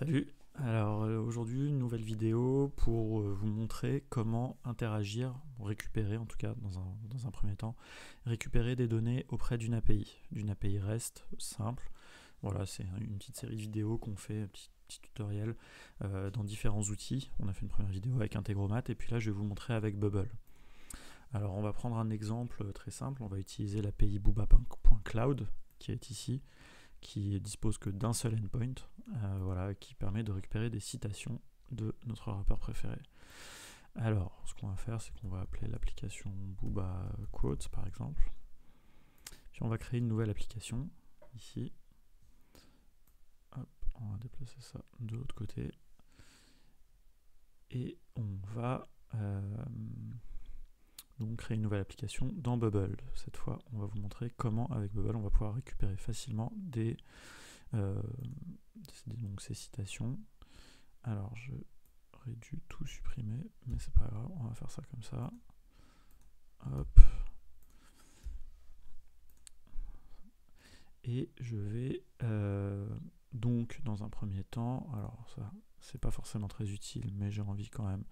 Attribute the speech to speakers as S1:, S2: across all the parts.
S1: Salut, alors aujourd'hui une nouvelle vidéo pour vous montrer comment interagir, récupérer en tout cas dans un premier temps, récupérer des données auprès d'une API REST simple. Voilà, c'est une petite série de vidéos qu'on fait, un petit tutoriel dans différents outils. On a fait une première vidéo avec Integromat et puis là je vais vous montrer avec Bubble. Alors on va prendre un exemple très simple, on va utiliser l'API booba.cloud qui est ici, qui dispose que d'un seul endpoint, voilà, qui permet de récupérer des citations de notre rappeur préféré. Alors, ce qu'on va faire, c'est qu'on va appeler l'application Booba Quotes, par exemple. Puis on va créer une nouvelle application, ici. Hop, on va déplacer ça de l'autre côté. Et on va donc créer une nouvelle application dans Bubble. Cette fois, on va vous montrer comment, avec Bubble, on va pouvoir récupérer facilement donc ces citations. Alors j'aurais dû tout supprimer, mais c'est pas grave, on va faire ça comme ça. Hop. Et je vais donc dans un premier temps, alors ça c'est pas forcément très utile, mais j'ai envie quand même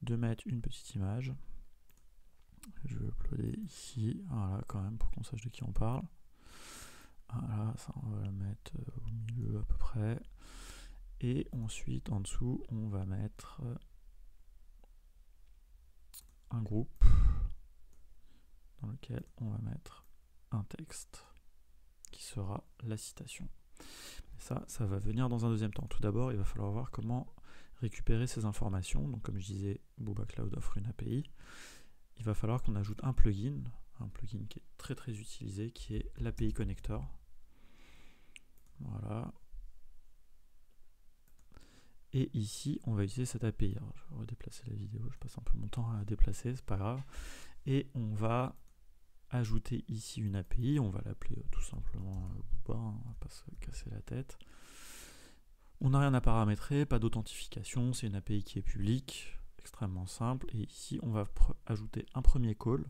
S1: de mettre une petite image. Je vais uploader ici, voilà, quand même pour qu'on sache de qui on parle. Voilà, ça on va la mettre au milieu à peu près. Et ensuite, en dessous, on va mettre un groupe dans lequel on va mettre un texte qui sera la citation. Et ça va venir dans un deuxième temps. Tout d'abord, il va falloir voir comment récupérer ces informations. Donc, comme je disais, Booba Cloud offre une API. Il va falloir qu'on ajoute un plugin qui est très très utilisé, qui est l'API Connector. Voilà. Et ici, on va utiliser cette API. Alors, je vais redéplacer la vidéo, je passe un peu mon temps à la déplacer, c'est pas grave. Et on va ajouter ici une API, on va l'appeler tout simplement Booba, on va pas se casser la tête. On n'a rien à paramétrer, pas d'authentification, c'est une API qui est publique, extrêmement simple. Et ici, on va ajouter un premier call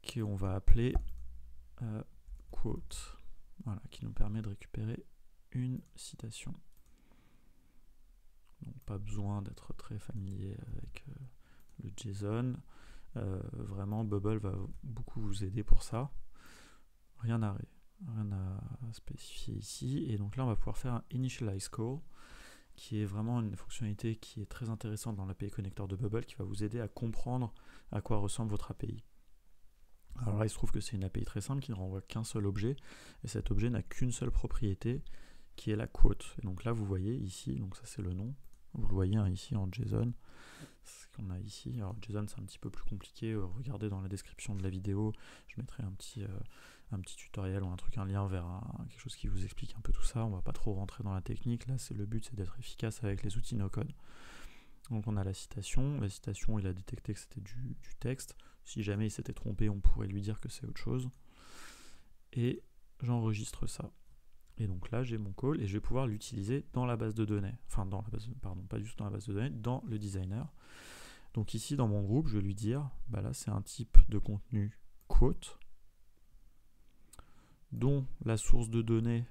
S1: qu'on va appeler quote, voilà, qui nous permet de récupérer une citation. Donc pas besoin d'être très familier avec le JSON. Vraiment, Bubble va beaucoup vous aider pour ça. Rien à spécifier ici. Et donc là, on va pouvoir faire un initialize call, qui est vraiment une fonctionnalité qui est très intéressante dans l'API connecteur de Bubble, qui va vous aider à comprendre à quoi ressemble votre API. Alors là, il se trouve que c'est une API très simple qui ne renvoie qu'un seul objet, et cet objet n'a qu'une seule propriété, qui est la quote. Et donc là, vous voyez ici, donc ça c'est le nom, vous le voyez ici en JSON, ce qu'on a ici. Alors JSON c'est un petit peu plus compliqué, regardez dans la description de la vidéo, je mettrai un petit tutoriel ou un lien vers quelque chose qui vous explique un peu tout ça. On va pas trop rentrer dans la technique, là le but c'est d'être efficace avec les outils no-code. Donc on a la citation, il a détecté que c'était du texte, si jamais il s'était trompé on pourrait lui dire que c'est autre chose, et j'enregistre ça. Et donc là j'ai mon call et je vais pouvoir l'utiliser dans la base de données, enfin pas juste dans la base de données, dans le designer. Donc ici dans mon groupe je vais lui dire, bah là c'est un type de contenu quote, dont la source de données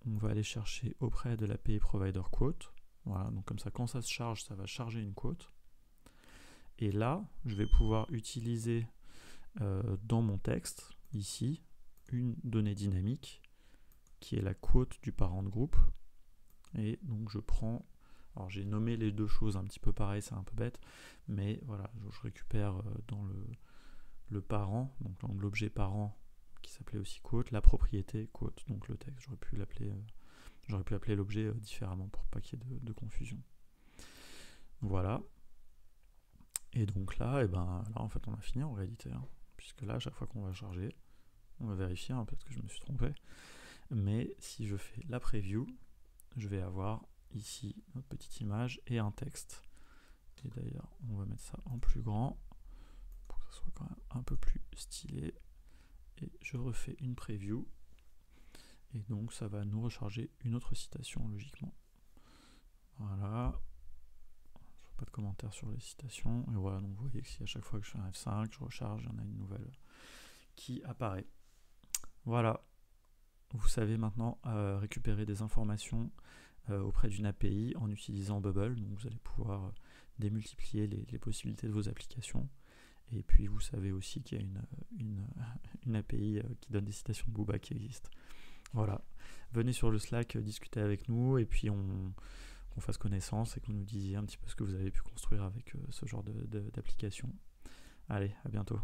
S1: on va aller chercher auprès de l'API provider quote. Voilà, donc comme ça quand ça se charge, ça va charger une quote. Et là je vais pouvoir utiliser dans mon texte ici une donnée dynamique qui est la quote du parent de groupe. Et donc je prends, alors j'ai nommé les deux choses un petit peu pareil, c'est un peu bête, mais voilà, je récupère dans le parent, donc l'objet parent qui s'appelait aussi quote, la propriété quote, donc le texte. J'aurais pu appeler l'objet différemment pour pas qu'il y ait de confusion. Voilà. Et donc là, là en fait on a fini en réalité, puisque là à chaque fois qu'on va charger, on va vérifier, peut-être que je me suis trompé, mais si je fais la preview, je vais avoir ici notre petite image et un texte. Et d'ailleurs, on va mettre ça en plus grand pour que ça soit quand même un peu plus stylé. Et je refais une preview. Et donc, ça va nous recharger une autre citation, logiquement. Voilà. Je vois pas de commentaires sur les citations. Et voilà, donc vous voyez que si à chaque fois que je fais un F5, je recharge, il y en a une nouvelle qui apparaît. Voilà. vous savez maintenant récupérer des informations auprès d'une API en utilisant Bubble. Donc vous allez pouvoir démultiplier les possibilités de vos applications. Et puis vous savez aussi qu'il y a une API qui donne des citations de Booba qui existe. Voilà. Venez sur le Slack discuter avec nous et puis qu'on fasse connaissance et que vous nous disiez un petit peu ce que vous avez pu construire avec ce genre d'application. Allez, à bientôt.